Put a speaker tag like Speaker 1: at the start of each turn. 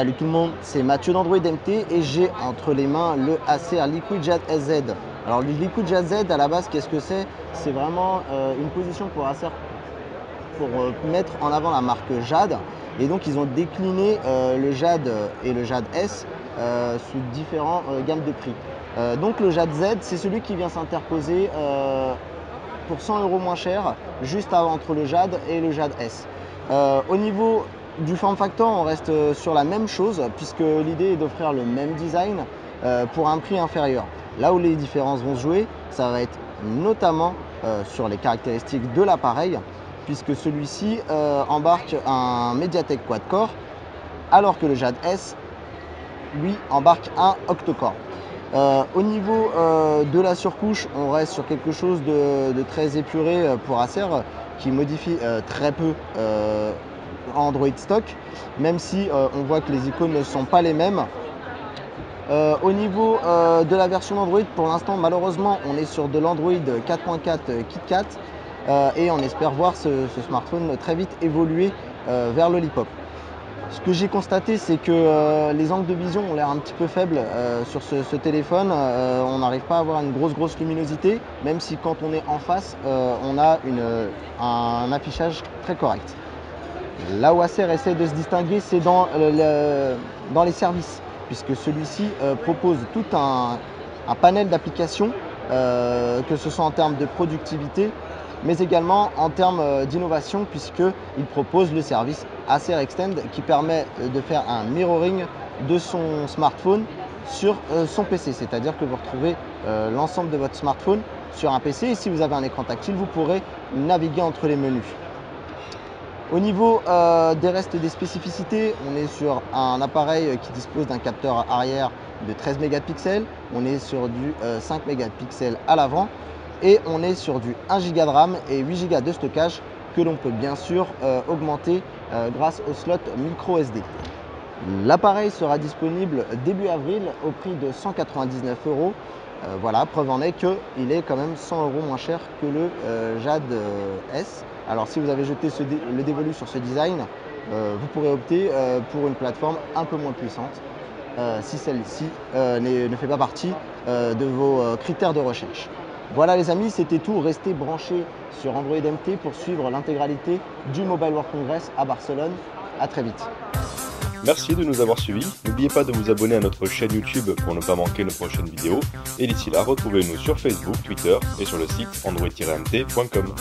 Speaker 1: Salut tout le monde, c'est Mathieu d'Android MT et j'ai entre les mains le Acer Liquid Jade SZ. Alors le Liquid Jade Z à la base, qu'est-ce que c'est? C'est vraiment une position pour Acer pour mettre en avant la marque Jade, et donc ils ont décliné le Jade et le Jade S sous différentes gammes de prix. Donc le Jade Z, c'est celui qui vient s'interposer pour 100 € moins cher, juste entre le Jade et le Jade S. Au niveau du form factor, on reste sur la même chose, puisque l'idée est d'offrir le même design pour un prix inférieur. Là où les différences vont se jouer, ça va être notamment sur les caractéristiques de l'appareil, puisque celui-ci embarque un Mediatek quad-core, alors que le Jade S, lui, embarque un octa-core. Au niveau de la surcouche, on reste sur quelque chose de très épuré pour Acer, qui modifie très peu Android stock, même si on voit que les icônes ne sont pas les mêmes. Au niveau de la version d'Android, pour l'instant, malheureusement, on est sur de l'Android 4.4 KitKat et on espère voir ce smartphone très vite évoluer vers le Lollipop. Ce que j'ai constaté, c'est que les angles de vision ont l'air un petit peu faibles sur ce téléphone. On n'arrive pas à avoir une grosse luminosité, même si quand on est en face, on a un affichage très correct. Là où Acer essaie de se distinguer, c'est dans les services, puisque celui-ci propose tout un panel d'applications, que ce soit en termes de productivité, mais également en termes d'innovation, puisqu'il propose le service Acer Extend qui permet de faire un mirroring de son smartphone sur son PC. C'est-à-dire que vous retrouvez l'ensemble de votre smartphone sur un PC, et si vous avez un écran tactile, vous pourrez naviguer entre les menus. Au niveau des restes des spécificités, on est sur un appareil qui dispose d'un capteur arrière de 13 mégapixels, on est sur du 5 mégapixels à l'avant, et on est sur du 1 Go de RAM et 8 Go de stockage que l'on peut bien sûr augmenter grâce au slot micro SD. L'appareil sera disponible début avril au prix de 199 €. Voilà, preuve en est qu'il est quand même 100 € moins cher que le Jade S. Alors si vous avez jeté le dévolu sur ce design, vous pourrez opter pour une plateforme un peu moins puissante, si celle-ci ne fait pas partie de vos critères de recherche. Voilà les amis, c'était tout. Restez branchés sur Android MT pour suivre l'intégralité du Mobile World Congress à Barcelone. À très vite.
Speaker 2: Merci de nous avoir suivis. N'oubliez pas de vous abonner à notre chaîne YouTube pour ne pas manquer nos prochaines vidéos. Et d'ici là, retrouvez-nous sur Facebook, Twitter et sur le site android-mt.com.